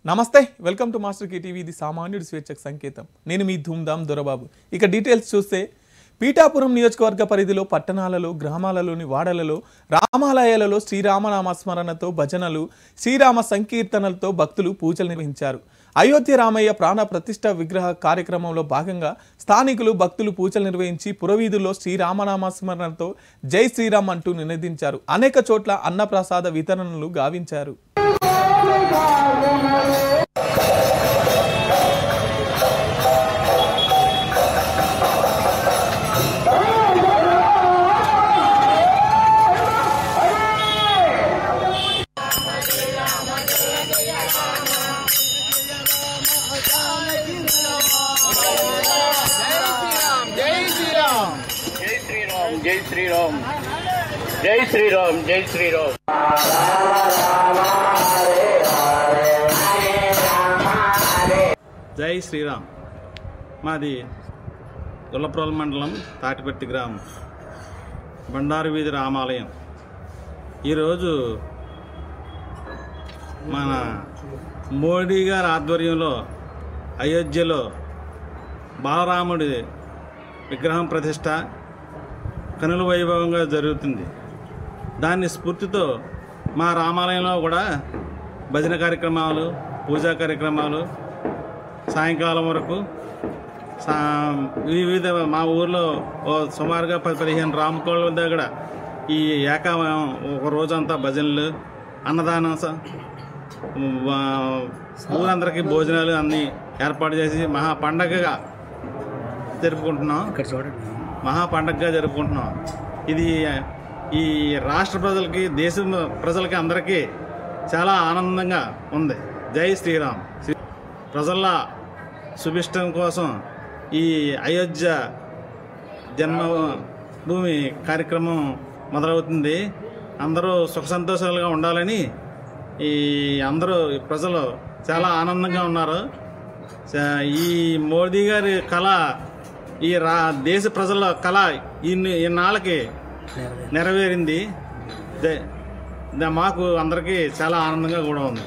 నమస్తే welcome to master కి TV ఇది సామాన్యుడి స్వేచ్ఛకు సంకేతం నేను మీ ధూమ్ధామ్ దొరబాబు ఇక డీటెయిల్స్ చూస్తే పీఠాపురం నియోజకవర్గ పరిధిలో పట్టణాలలో గ్రామాలలోని వాడలలో రామాలయాలలో శ్రీరామనామ స్మరణతో భజనలు శ్రీరామ సంకీర్తనలతో భక్తులు పూజలు నిర్వహించారు అయోధ్య రామయ్య ప్రాణ ప్రతిష్ఠ విగ్రహ కార్యక్రమంలో భాగంగా స్థానికులు భక్తులు పూజలు నిర్వహించి పురవీధుల్లో శ్రీరామనామ స్మరణతో జై శ్రీరామ్ అంటూ నినదించారు అనేక చోట్ల అన్నప్రసాద వితరణలు గావించారు जय श्री राम जय श्री राम जय श्री राम జై శ్రీరామ్ మాది గొల్లప్రోల్ మండలం తాటిపట్టి గ్రామం బండారు వీధి రామాలయం ఈరోజు మన మోడీ గారి ఆధ్వర్యంలో అయోధ్యలో బాలరాముడి విగ్రహం ప్రతిష్ట కనుల వైభవంగా జరుగుతుంది. దాని స్ఫూర్తితో మా రామాలయంలో కూడా భజన కార్యక్రమాలు పూజా కార్యక్రమాలు సాయంకాలం వరకు వివిధ మా ఊర్లో సుమారుగా 10-15 రామకోళ్ళ దగ్గర ఈ ఒక రోజంతా భజనలు భజనలు ఊరందరికీ భోజనాలు అన్నీ ఏర్పాటు చేసి మహాపండగగా జరుపుకుంటున్నాం. ఇది ఈ రాష్ట్ర ప్రజలకి దేశం ప్రజలకి అందరికీ చాలా ఆనందంగా ఉంది. జై శ్రీరామ్. ప్రజల సుభిష్టం కోసం ఈ అయోధ్య జన్మభూమి కార్యక్రమం మొదలవుతుంది. అందరూ సుఖ సంతోషాలుగా ఉండాలని అందరూ ప్రజలు చాలా ఆనందంగా ఉన్నారు. ఈ మోదీ గారి కళ ఈ దేశ ప్రజల కళ ఇన్నాళ్ళకి నెరవేరింది. మాకు అందరికీ చాలా ఆనందంగా కూడా ఉంది.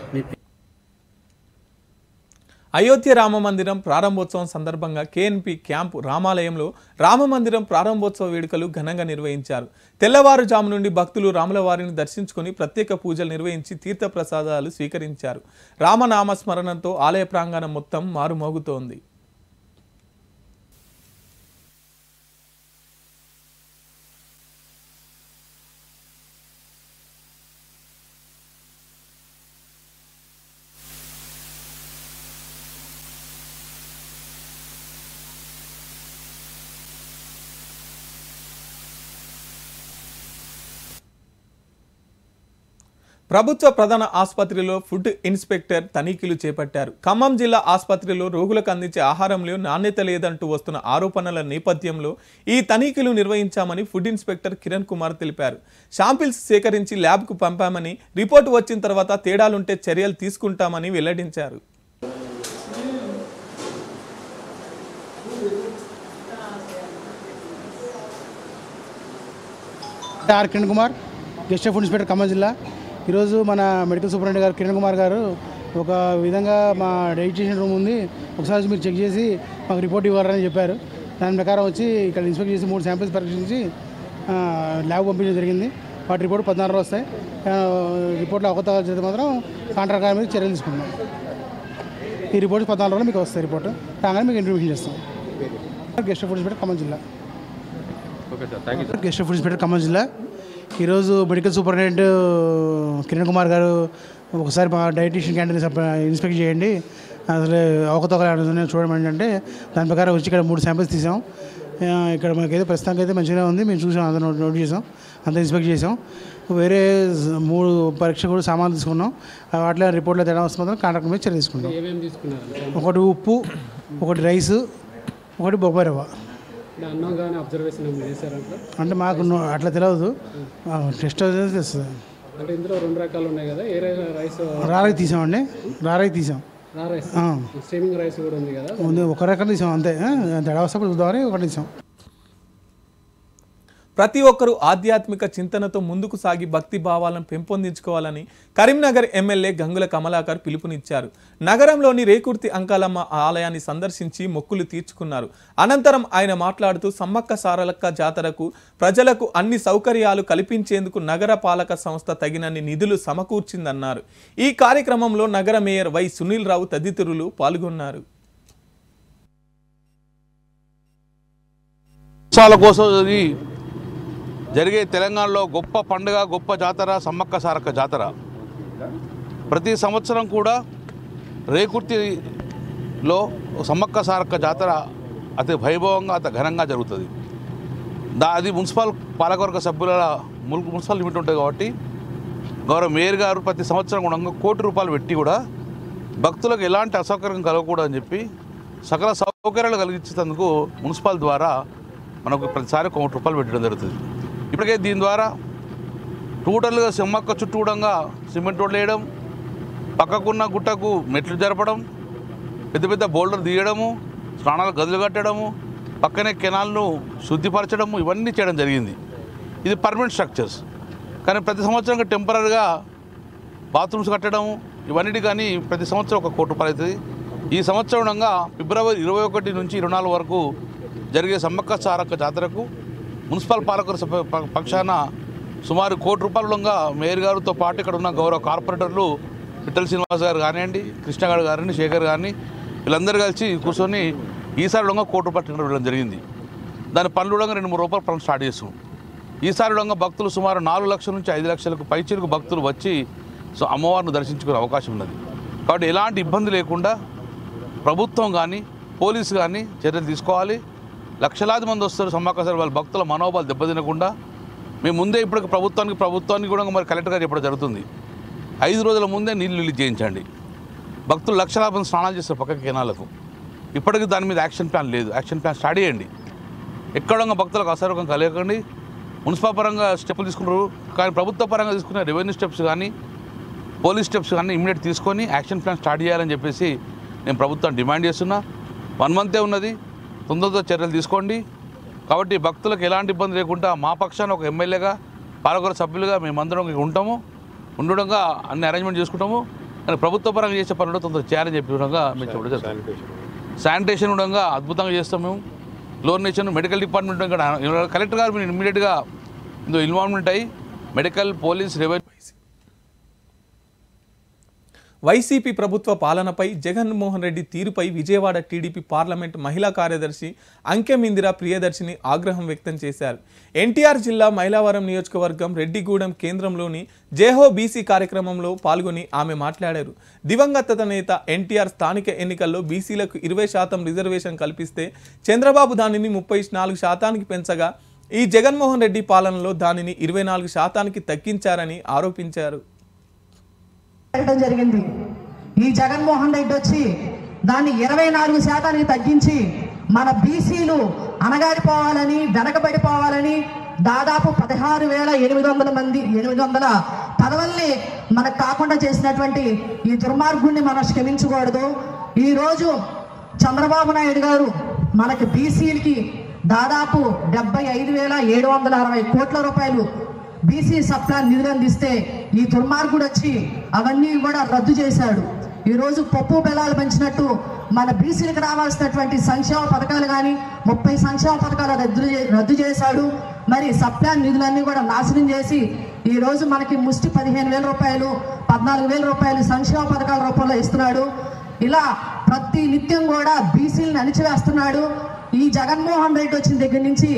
అయోధ్య రామ మందిరం ప్రారంభోత్సవం సందర్భంగా కేఎన్పి క్యాంపు రామాలయంలో రామ మందిరం ప్రారంభోత్సవ వేడుకలు ఘనంగా నిర్వహించారు. తెల్లవారుజాము నుండి భక్తులు రాముల వారిని దర్శించుకుని ప్రత్యేక పూజలు నిర్వహించి తీర్థప్రసాదాలు స్వీకరించారు. రామనామ స్మరణతో ఆలయ ప్రాంగణం మొత్తం మారుమోగుతోంది. ప్రభుత్వ ప్రధాన ఆసుపత్రిలో ఫుడ్ ఇన్స్పెక్టర్ తనిఖీలు చేపట్టారు. ఖమ్మం జిల్లా ఆసుపత్రిలో రోగులకు అందించే ఆహారంలో నాణ్యత లేదంటూ వస్తున్న ఆరోపణల నేపథ్యంలో ఈ తనిఖీలు నిర్వహించామని ఫుడ్ ఇన్స్పెక్టర్ కిరణ్ కుమార్ తెలిపారు. శాంపిల్స్ సేకరించి ల్యాబ్కు పంపామని, రిపోర్టు వచ్చిన తర్వాత తేడాలుంటే చర్యలు తీసుకుంటామని వెల్లడించారు. Kiran Kumar, guest food inspector Khammam జిల్లా. ఈరోజు మన మెడికల్ సూపరింటెండెంట్ గారు కిరణ్ కుమార్ గారు ఒక విధంగా మా డైజెషన్ రూమ్ ఉంది, ఒకసారి మీరు చెక్ చేసి మాకు రిపోర్ట్ ఇవ్వాలని చెప్పారు. దాని ప్రకారం వచ్చి ఇక్కడ ఇన్స్పెక్ట్ చేసి 3 శాంపిల్స్ పరీక్షించి ల్యాబ్ పంపించడం జరిగింది. వాటి రిపోర్ట్ 16 వస్తాయి. రిపోర్ట్లో అవకతవకలు చేస్తే మాత్రం కాంట్రాక్ట్ మీద చర్యలు తీసుకుంటున్నాం. ఈ రిపోర్ట్ 14 రోజులు మీకు వస్తాయి. రిపోర్ట్ రాగానే మీకు ఇన్ఫర్మేషన్ చేస్తాం. గెస్ట్ ఫుడ్ ఇన్స్పెక్టర్ ఖమ్మం జిల్లా. గెస్ట్ ఫుడ్ ఇన్స్పెక్టర్ ఖమ్మం జిల్లా. ఈరోజు మెడికల్ సూపరింటెండెంట్ కిరణ్ కుమార్ గారు ఒకసారి మా డైటీషియన్ క్యాంటీన్ ఇన్స్పెక్ట్ చేయండి, అసలు అవకతవకలు చూడమని అంటే దాని ప్రకారం వచ్చి ఇక్కడ 3 శాంపిల్స్ తీసాం. ఇక్కడ మనకైతే ప్రస్తుతానికి అయితే మంచిగా ఉంది. మేము చూసాం, అంతా నోట్ చేసాం, అంతా ఇన్స్పెక్ట్ చేసాం. వేరే 3 పరీక్ష కూడా సామాన్లు తీసుకున్నాం. వాటిలో రిపోర్ట్లో తేడా వస్తే మాత్రం కాంట్రాక్ట్ మీద చర్య తీసుకున్నాం. ఒకటి ఉప్పు, ఒకటి రైసు, ఒకటి బొబ్బాయి రవ్వ. అంటే మాకు అట్లా తెలియదు, టెస్ట్ తెలుస్తుంది. అంటే ఇందులో 2 రకాలు ఉన్నాయి కదా, ఏ రైస్ రారైస్ తీసామండి. రారైస్ తీసాం. స్ట్రీమింగ్ రైస్ కూడా ఉంది కదా, ఒక రకం తీసాం అంతే. తేడా వస్తే చూద్దామని ఒకటి తీసాం. ప్రతి ఒక్కరూ ఆధ్యాత్మిక చింతనతో ముందుకు సాగి భక్తి భావాలను పెంపొందించుకోవాలని కరీంనగర్ ఎమ్మెల్యే గంగుల కమలాకర్ పిలుపునిచ్చారు. నగరంలోని రేకుర్తి అంకాలమ్మ ఆలయాన్ని సందర్శించి మొక్కులు తీర్చుకున్నారు. అనంతరం ఆయన మాట్లాడుతూ సమ్మక్క సారలక్క జాతరకు ప్రజలకు అన్ని సౌకర్యాలు కల్పించేందుకు నగర పాలక సంస్థ తగినన్ని నిధులు సమకూర్చిందన్నారు. ఈ కార్యక్రమంలో నగర మేయర్ వై సునీల్ రావు తదితరులు పాల్గొన్నారు. కోసం జరిగే తెలంగాణలో గొప్ప పండుగ, గొప్ప జాతర సమ్మక్క సారక్క జాతర. ప్రతి సంవత్సరం కూడా రేకుర్తిలో సమ్మక్క సారక్క జాతర అతి వైభవంగా, అతి ఘనంగా జరుగుతుంది. అది మున్సిపల్ పాలకవర్గ సభ్యుల మున్సిపల్ లిమిట్ ఉంటుంది కాబట్టి గౌరవ మేయర్ గారు ప్రతి సంవత్సరం కూడా ₹1 కోటి పెట్టి కూడా భక్తులకు ఎలాంటి అసౌకర్యం కలగకూడదని చెప్పి సకల సౌకర్యాలు కలిగించేందుకు మున్సిపల్ ద్వారా మనకు ప్రతిసారి ₹1 కోటి పెట్టడం జరుగుతుంది. ఇప్పటికే దీని ద్వారా టోటల్గా సమ్మక్క చుట్టూడంగా సిమెంట్ రోడ్లు వేయడం, పక్కకున్న గుట్టకు మెట్లు జరపడం, పెద్ద పెద్ద బోల్డర్ తీయడము, స్నానాల గదులు కట్టడము, పక్కనే కెనాల్ను శుద్ధిపరచడము, ఇవన్నీ చేయడం జరిగింది. ఇది పర్మనెంట్ స్ట్రక్చర్స్. కానీ ప్రతి సంవత్సరం టెంపరీగా బాత్రూమ్స్ కట్టడము, ఇవన్నిటి కానీ ప్రతి సంవత్సరం ₹1 కోటి అవుతుంది. ఈ సంవత్సరంగా ఫిబ్రవరి 21 నుంచి 24 వరకు జరిగే సమ్మక్క సారక్క జాతరకు మున్సిపల్ పాలకుల పక్షాన సుమారు ₹1 కోటి మేయర్ గారితో పాటు ఇక్కడ ఉన్న గౌరవ కార్పొరేటర్లు పిట్టల శ్రీనివాస్ గారు కానివ్వండి, కృష్ణ గారు గారిని, శేఖర్ గారిని, వీళ్ళందరూ కలిసి కూర్చొని ఈసారి ₹1 కోటి వెళ్ళడం జరిగింది. దాని పనులు 2-3 పనులు స్టార్ట్ చేస్తాం. ఈసారి భక్తులు సుమారు 4 లక్షల నుంచి 5 లక్షలకు పైచిలకు భక్తులు వచ్చి అమ్మవారిని దర్శించుకునే అవకాశం ఉన్నది. కాబట్టి ఎలాంటి ఇబ్బంది లేకుండా ప్రభుత్వం కానీ పోలీసు కానీ చర్యలు తీసుకోవాలి. లక్షలాది మంది వస్తారు సమ్మక్క సారక్క, వాళ్ళ భక్తుల మనోభావాలు దెబ్బతినకుండా మేము ముందే ఇప్పుడు ప్రభుత్వానికి కూడా మరి కలెక్టర్ గారు చెప్పడం జరుగుతుంది. 5 రోజుల ముందే నీళ్ళు రిలీజ్ చేయించండి. భక్తులు లక్షలాది మంది స్నానాలు చేస్తారు పక్క కెనాలకు. ఇప్పటికీ దాని మీద యాక్షన్ ప్లాన్ లేదు. యాక్షన్ ప్లాన్ స్టార్ట్ చేయండి. ఎక్కడ భక్తులకు అసౌకర్యం కలగకండి. మున్సిపల్ పరంగా స్టెప్పులు తీసుకున్నారు, కానీ ప్రభుత్వ పరంగా తీసుకున్న రెవెన్యూ స్టెప్స్ కానీ పోలీస్ స్టెప్స్ కానీ ఇమ్మీడియట్ తీసుకొని యాక్షన్ ప్లాన్ స్టార్ట్ చేయాలని చెప్పేసి నేను ప్రభుత్వాన్ని డిమాండ్ చేస్తున్నా. 1 మంతే ఉన్నది, తొందరతో చర్యలు తీసుకోండి. కాబట్టి భక్తులకు ఎలాంటి ఇబ్బంది లేకుండా మా పక్షాన ఒక ఎమ్మెల్యేగా, పాలకవర్గ సభ్యులుగా మేమందరం ఉండడంగా అన్ని అరేంజ్మెంట్ చేసుకుంటాము. కానీ ప్రభుత్వ పరంగా చేసే పనులు తొందరగా చేయాలని చెప్పి మేము చెప్పడం జరుగుతుంది. శానిటేషన్ ఉండగా అద్భుతంగా చేస్తాం మేము. క్లోరినేషన్, మెడికల్ డిపార్ట్మెంట్ కూడా కలెక్టర్ గారు మీరు ఇమ్మీడియట్గా ఇందులో ఇన్వాల్వ్మెంట్ అయ్యి మెడికల్, పోలీస్, రెవెన్యూ. వైసీపీ ప్రభుత్వ పాలనపై జగన్మోహన్ రెడ్డి తీరుపై విజయవాడ టీడీపీ పార్లమెంట్ మహిళా కార్యదర్శి అంకెమిందిరా ప్రియదర్శిని ఆగ్రహం వ్యక్తం చేశారు. ఎన్టీఆర్ జిల్లా మైలవరం నియోజకవర్గం రెడ్డిగూడెం కేంద్రంలోని జేహో బీసీ కార్యక్రమంలో పాల్గొని ఆమె మాట్లాడారు. దివంగత నేత ఎన్టీఆర్ స్థానిక ఎన్నికల్లో బీసీలకు 20% రిజర్వేషన్ కల్పిస్తే చంద్రబాబు దానిని 34% పెంచగా ఈ జగన్మోహన్ రెడ్డి పాలనలో దానిని 24% తగ్గించారని ఆరోపించారు. జరిగింది. ఈ జగన్మోహన్ రెడ్డి వచ్చి దాన్ని 24% తగ్గించి మన బీసీలు అణగారిపోవాలని, వెనకబడిపోవాలని దాదాపు 16,800 పదవుల్ని మనకు కాకుండా చేసినటువంటి ఈ దుర్మార్గుణ్ణి మనం క్షమించకూడదు. ఈరోజు చంద్రబాబు నాయుడు గారు మనకి బీసీలకి దాదాపు 75,760 కోట్ల రూపాయలు బీసీ సప్లాన్ నిధులు అందిస్తే ఈ దుర్మార్గుడు వచ్చి అవన్నీ కూడా రద్దు చేశాడు. ఈరోజు పప్పు బెల్లాలు పెంచినట్టు మన బీసీలకు రావాల్సినటువంటి సంక్షేమ పథకాలు కానీ 30 సంక్షేమ పథకాలు రద్దు చేశాడు. మరి సప్లాన్ నిధులన్నీ కూడా నాశనం చేసి ఈరోజు మనకి ముష్టి 15,000 రూపాయలు, 14,000 రూపాయలు సంక్షేమ పథకాల రూపంలో ఇస్తున్నాడు. ఇలా ప్రతి నిత్యం కూడా బీసీలను అణిచివేస్తున్నాడు. ఈ జగన్మోహన్ రెడ్డి వచ్చిన దగ్గర నుంచి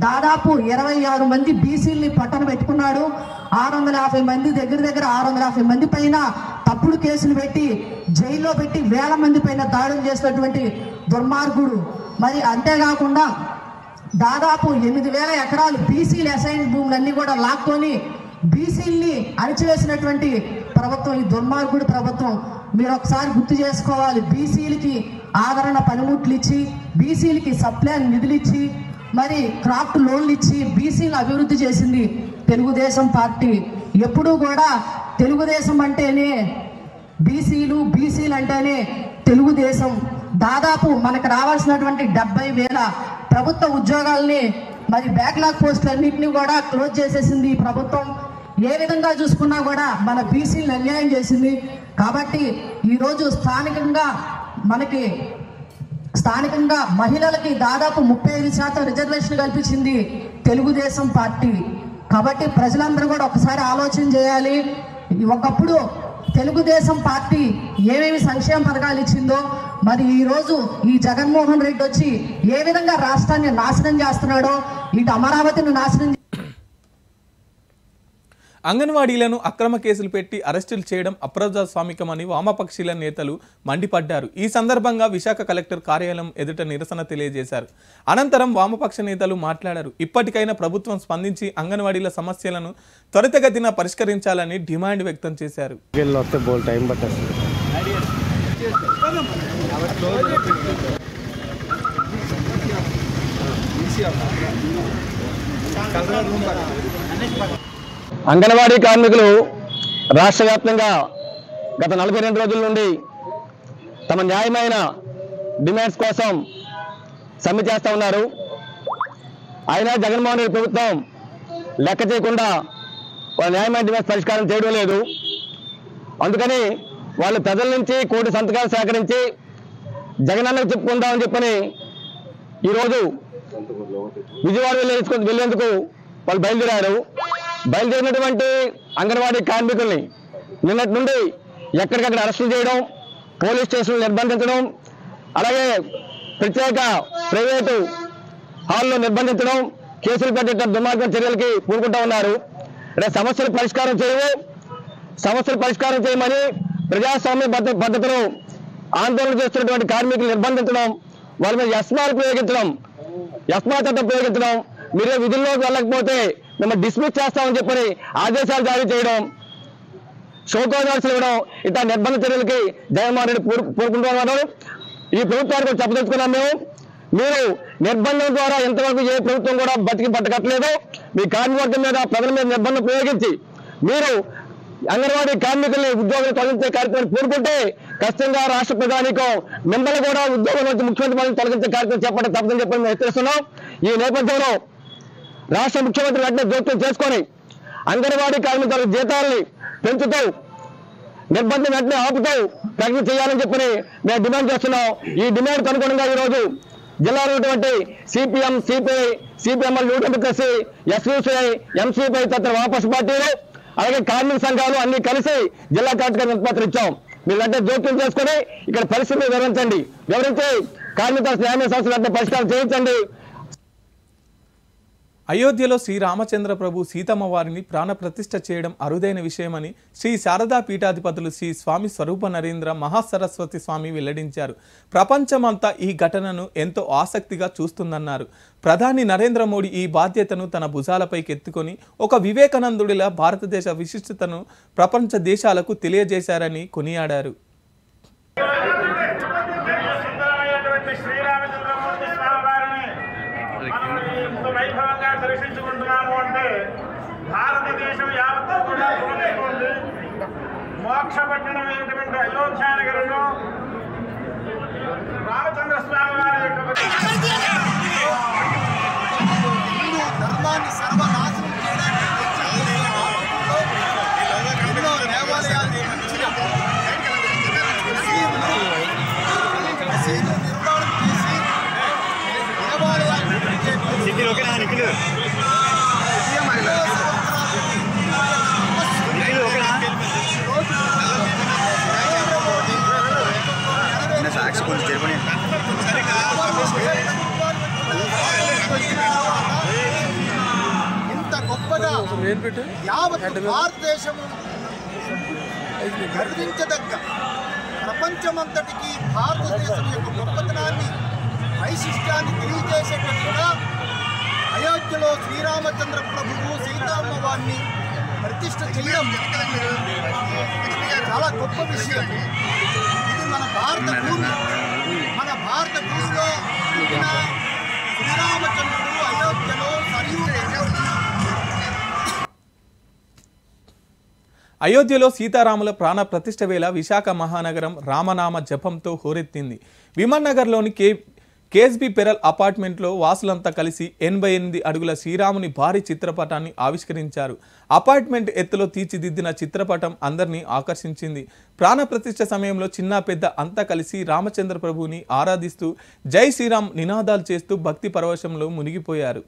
దాదాపు 26 మంది బీసీలని పట్టణ పెట్టుకున్నాడు. 650 మంది దగ్గర 650 మంది పైన తప్పుడు కేసులు పెట్టి జైల్లో పెట్టి 1000 మంది పైన దాడులు చేసినటువంటి దుర్మార్గుడు. మరి అంతేకాకుండా దాదాపు 8,000 ఎకరాలు బీసీలు అసైన్ భూములన్నీ కూడా లాక్కొని బీసీల్ని అణిచివేసినటువంటి ప్రభుత్వం ఈ దుర్మార్గుడు ప్రభుత్వం. మీరు ఒకసారి గుర్తు చేసుకోవాలి. బీసీలకి ఆదరణ పనిముట్లు ఇచ్చి, బీసీలకి సప్లాన్ నిధులు ఇచ్చి, మరి క్రాఫ్ట్ లోన్లు ఇచ్చి బీసీలు అభివృద్ధి చేసింది తెలుగుదేశం పార్టీ. ఎప్పుడూ కూడా తెలుగుదేశం అంటేనే బీసీలు అంటేనే తెలుగుదేశం. దాదాపు మనకు రావాల్సినటువంటి 70,000 ప్రభుత్వ ఉద్యోగాల్ని మరి బ్యాక్లాగ్ పోస్టులన్నింటినీ కూడా క్లోజ్ చేసేసింది ఈ ప్రభుత్వం. ఏ విధంగా చూసుకున్నా కూడా మన బీసీలను అన్యాయం చేసింది. కాబట్టి ఈరోజు స్థానికంగా మహిళలకి దాదాపు 35% రిజర్వేషన్ కల్పించింది తెలుగుదేశం పార్టీ. కాబట్టి ప్రజలందరూ కూడా ఒకసారి ఆలోచన చేయాలి. ఒకప్పుడు తెలుగుదేశం పార్టీ ఏమేమి సంక్షేమ పథకాలు ఇచ్చిందో మరి ఈరోజు ఈ జగన్మోహన్ రెడ్డి వచ్చి ఏ విధంగా రాష్ట్రాన్ని నాశనం చేస్తున్నాడో, ఇటు అమరావతిని నాశనం. అంగన్వాడీలను అక్రమ కేసులు పెట్టి అరెస్టులు చేయడం అప్రజాస్వామికమని వామపక్షీల నేతలు మండిపడ్డారు. ఈ సందర్భంగా విశాఖ కలెక్టర్ కార్యాలయం ఎదుట నిరసన తెలియజేశారు. అనంతరం వామపక్ష నేతలు మాట్లాడారు. ఇప్పటికైనా ప్రభుత్వం స్పందించి అంగన్వాడీల సమస్యలను త్వరితగతిన పరిష్కరించాలని డిమాండ్ వ్యక్తం చేశారు. అంగన్వాడీ కార్మికులు రాష్ట్ర వ్యాప్తంగా గత 42 రోజుల నుండి తమ న్యాయమైన డిమాండ్స్ కోసం సమ్మె చేస్తూ ఉన్నారు. అయినా జగన్మోహన్ రెడ్డి ప్రభుత్వం లెక్క చేయకుండా వాళ్ళ న్యాయమైన డిమాండ్స్ పరిష్కారం చేయడం లేదు. అందుకని వాళ్ళు ప్రజల నుంచి కోటి సంతకాలు సేకరించి జగనన్నకు చెప్పుకుందామని చెప్పని ఈరోజు విజయవాడ వెళ్ళేందుకు వాళ్ళు బయలుదేరారు. బయలుదేరినటువంటి అంగన్వాడీ కార్మికుల్ని నిన్నటి నుండి ఎక్కడికక్కడ అరెస్టులు చేయడం, పోలీస్ స్టేషన్లు నిర్బంధించడం, అలాగే ప్రత్యేక ప్రైవేటు హాల్లో నిర్బంధించడం, కేసులు పెట్టే దుర్మార్గం చర్యలకి పూనుకుంటూ ఉన్నారు. సమస్యలు పరిష్కారం చేయమని ప్రజాస్వామ్య పద్ధతిలో ఆందోళన చేస్తున్నటువంటి కార్మికులు నిర్బంధించడం, వాళ్ళ మీద యస్మా చట్టం ప్రయోగించడం, మీరే విధుల్లోకి వెళ్ళకపోతే మిమ్మల్ని డిస్మిస్ చేస్తామని చెప్పని ఆదేశాలు జారీ చేయడం, షోకాజ్ నోటీసులు ఇవ్వడం, ఇట్లా నిర్బంధ చర్యలకి జగన్మోహన్ రెడ్డి పూనుకుంటున్నారు. ఈ ప్రభుత్వానికి చెప్పదలుచుకున్నాం మీరు నిర్బంధం ద్వారా ఎంతవరకు ఏ ప్రభుత్వం కూడా బట్టకట్టలేదు. మీ కార్మికవర్గం మీద ప్రజల మీద నిర్బంధం ప్రయోగించి మీరు అంగన్వాడీ కార్మికుల్ని ఉద్యోగులు తొలగించే కార్యక్రమాన్ని పూనుకుంటే ఖచ్చితంగా రాష్ట్ర ప్రధానికం మిమ్మల్ని కూడా ఉద్యోగం నుంచి ముఖ్యమంత్రి పదవి తొలగించే కార్యక్రమం చెప్పడం తప్పదని చెప్పని మేము హెచ్చరిస్తున్నాం. ఈ నేపథ్యంలో రాష్ట్ర ముఖ్యమంత్రి వెంటనే జోక్యం చేసుకొని అంగన్వాడీ కార్మికుల జీతాలని పెంచుతూ నిర్బంధం వెంటనే ఆపుతూ ప్రకటన చేయాలని చెప్పని మేము డిమాండ్ చేస్తున్నాం. ఈ డిమాండ్కి అనుగుణంగా ఈరోజు జిల్లాలో ఉన్నటువంటి సిపిఎం, సిపిఐ, సిపిఎంఎల్, యూడబ్ల్యూసి, ఎస్యూసిఐ, ఎంసీపై తదితర వామపక్ష పార్టీలు అలాగే కార్మిక సంఘాలు అన్ని కలిసి జిల్లా కలెక్టర్ వినతిపత్రం ఇచ్చాం. మీరు వెంటనే జోక్యం చేసుకుని ఇక్కడ పరిస్థితిని వివరించి కార్మిక న్యాయ సంస్థలు వెంటనే పరిష్కారం చేయించండి. అయోధ్యలో శ్రీరామచంద్ర ప్రభు సీతమ్మ వారిని ప్రాణప్రతిష్ఠ చేయడం అరుదైన విషయమని శ్రీ శారదా పీఠాధిపతులు శ్రీ స్వామి స్వరూప నరేంద్ర మహాసరస్వతి స్వామి వెల్లడించారు. ప్రపంచమంతా ఈ ఘటనను ఎంతో ఆసక్తిగా చూస్తుందన్నారు. ప్రధాని నరేంద్ర మోడీ ఈ బాధ్యతను తన భుజాలపైకి ఎత్తుకొని ఒక వివేకానందుడిలా భారతదేశ విశిష్టతను ప్రపంచ దేశాలకు తెలియజేశారని కొనియాడారు. వైభవంగా దర్శించుకుంటున్నాము అంటే భారతదేశం యావత్తు కూడా పూర్ణమైపోయింది. మోక్ష పట్టణం అయినటువంటి అయోధ్య నగరంలో రామచంద్ర స్వామి వారి యొక్క ధర్మాన్ని సర్వనాశనం ఇంత గొప్పగా యావత్ భారతదేశము గర్వించదగ్గ ప్రపంచమంతటికి భారతదేశం యొక్క గొప్పతనాన్ని వైశిష్ట్యాన్ని తెలియజేసేటట్టుగా అయోధ్యలో శ్రీరామచంద్ర ప్రభువు సీతమ్మ వారిని ప్రతిష్ఠ చేయడం చాలా గొప్ప విషయం. ఇది మన భారత భూమిలో పుట్టిన శ్రీరామచంద్రుడు అయోధ్యలో అయోధ్యలో సీతారాముల ప్రాణ ప్రతిష్ఠ వేళ విశాఖ మహానగరం రామనామ జపంతో హోరెత్తింది. విమాన్ నగర్లోని కేఎస్బి పెరల్ అపార్ట్మెంట్లో వాసులంతా కలిసి 88 అడుగుల శ్రీరాముని భారీ చిత్రపటాన్ని ఆవిష్కరించారు. అపార్ట్మెంట్ ఎత్తులో తీర్చిదిద్దిన చిత్రపటం అందరినీ ఆకర్షించింది. ప్రాణప్రతిష్ఠ సమయంలో చిన్న పెద్ద అంతా కలిసి రామచంద్ర ప్రభువుని ఆరాధిస్తూ జై శ్రీరామ్ నినాదాలు చేస్తూ భక్తి పరవశంలో మునిగిపోయారు.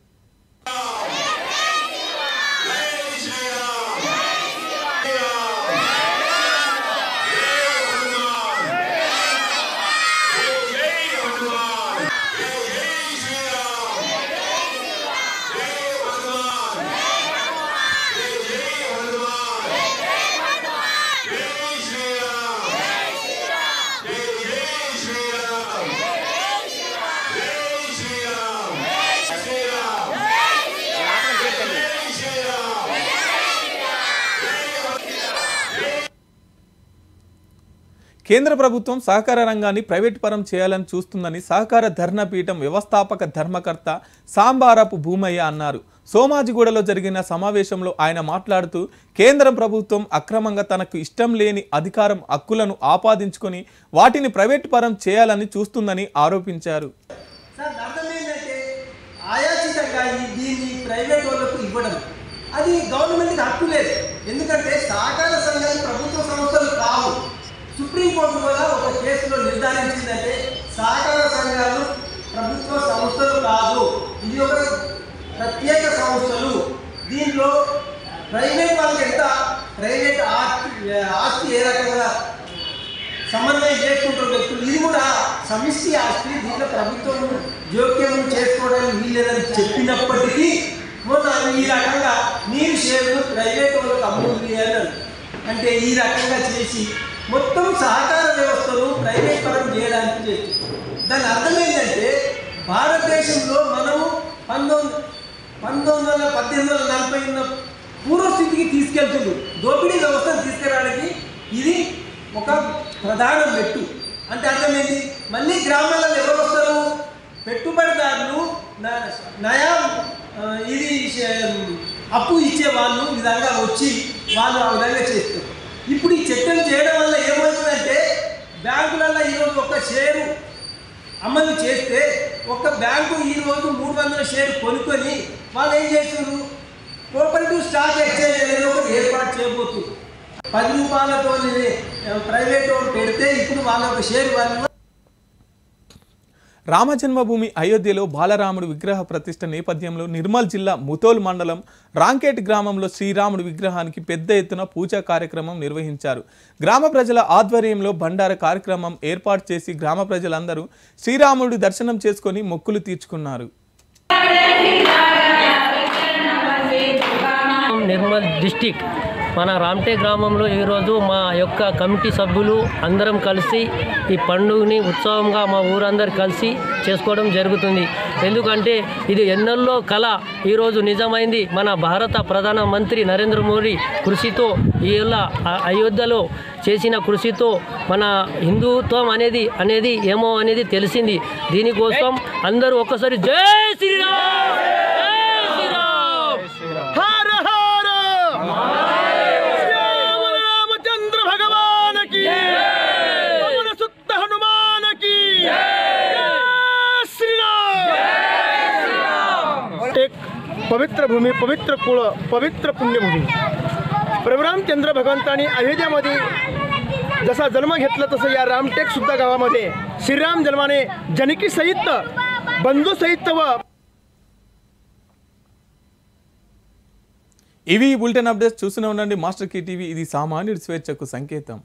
కేంద్ర ప్రభుత్వం సహకార రంగాన్ని ప్రైవేట్ పరం చేయాలని చూస్తుందని సహకార ధర్నా పీఠం వ్యవస్థాపక ధర్మకర్త సాంబారపు భూమయ్య అన్నారు. సోమాజిగూడలో జరిగిన సమావేశంలో ఆయన మాట్లాడుతూ కేంద్ర ప్రభుత్వం అక్రమంగా తనకు ఇష్టం లేని అధికారం హక్కులను ఆపాదించుకొని వాటిని ప్రైవేట్ పరం చేయాలని చూస్తుందని ఆరోపించారు. అది గవర్నమెంట్కి హక్కు లేదు. ఎందుకంటే సహకార సంఘాలు ప్రభుత్వ సంస్థలు కావు. సుప్రీంకోర్టు కూడా ఒక కేసులో నిర్ధారించిందంటే సహకార సంఘాలు ప్రభుత్వ సంస్థలు కాదు, ఇది ఒక ప్రత్యేక సంస్థలు. దీనిలో ప్రైవేట్ వాళ్ళకి ఎంత ప్రైవేట్ ఆస్తి ఏ రకంగా సమన్వయం చేసుకుంటున్న వ్యక్తులు, ఇది కూడా సమిష్టి ఆస్తి, దీంట్లో ప్రభుత్వం జోక్యం చేసుకోవడానికి వీల్లేదని చెప్పినప్పటికీ ఈ రకంగా మీరు షేర్లు ప్రైవేట్ వాళ్ళకి అమలు చేయాలి అంటే ఈ రకంగా చేసి మొత్తం సహకార వ్యవస్థను ప్రైవేట్ పరం చేయడానికి చేస్తుంది. దాని అర్థం ఏంటంటే భారతదేశంలో మనము 1840 పూర్వస్థితికి తీసుకెళ్తుంది. దోపిడీ వ్యవస్థను తీసుకురావడానికి ఇది ఒక ప్రధాన మెట్టు. అంటే అర్థమైంది, మళ్ళీ గ్రామాలలో ఎవరు వస్తారు? పెట్టుబడిదారులు, నయా ఇది అప్పు ఇచ్చే వాళ్ళు విధంగా వచ్చి వాళ్ళు ఆ విధంగా చేస్తారు. ఇప్పుడు ఈ చట్టం చేయడం వల్ల ఏమవుతుందంటే బ్యాంకులలో ఈరోజు ఒక షేరు అమలు చేస్తే ఒక బ్యాంకు ఈరోజు 300 షేరు కొనుక్కొని వాళ్ళు ఏం చేస్తున్నారు? కోఆపరేటివ్ స్టాక్ ఎక్స్చేంజ్ అనేది ఒకటి ఏర్పాటు చేయబోతున్నారు. 10 రూపాయలతో ప్రైవేట్ పెడితే ఇప్పుడు వాళ్ళ ఒక షేరు వాళ్ళు. రామజన్మభూమి అయోధ్యలో బాలరాముడు విగ్రహ ప్రతిష్ఠ నేపథ్యంలో నిర్మల్ జిల్లా ముతోల్ మండలం రాంకేట్ గ్రామంలో శ్రీరాముడి విగ్రహానికి పెద్ద ఎత్తున పూజా కార్యక్రమం నిర్వహించారు. గ్రామ ప్రజల ఆధ్వర్యంలో బండార కార్యక్రమం ఏర్పాటు చేసి గ్రామ ప్రజలందరూ శ్రీరాముడి దర్శనం చేసుకొని మొక్కులు తీర్చుకున్నారు. నిర్మల్ డిస్టిక్ మన రామ్టే గ్రామంలో ఈరోజు మా యొక్క కమిటీ సభ్యులు అందరం కలిసి ఈ పండుగని ఉత్సవంగా మా ఊరందరూ కలిసి చేసుకోవడం జరుగుతుంది. ఎందుకంటే ఇది ఎన్నెల్లో కళ ఈరోజు నిజమైంది. మన భారత ప్రధానమంత్రి నరేంద్ర మోడీ కృషితో ఇలా అయోధ్యలో చేసిన కృషితో మన హిందుత్వం అనేది ఏమో అనేది తెలిసింది. దీనికోసం అందరూ ఒక్కసారి జై శ్రీరామ్, జై శ్రీరామ్, హర హర రామచంద్ర భగవానకి, పవన సుత్త హనుమానకి, జై శ్రీరామ్. एक पवित्र भूमी, पवित्र कुळ, पवित्र पुण्यभूमी. प्रभू रामचंद्र भगवंतांनी अयोध्येमध्ये जसा जन्म घेतला तसं या रामटेक सुद्धा गावामध्ये श्रीराम जन्माने जनकी सहित बंधू सहित ఇవి బులెటిన్ అప్డేట్స్ చూస్తూనే ఉండండి మాస్టర్ కి టీవీ. ఇది సామాన్యుడి స్వేచ్ఛకు సంకేతం.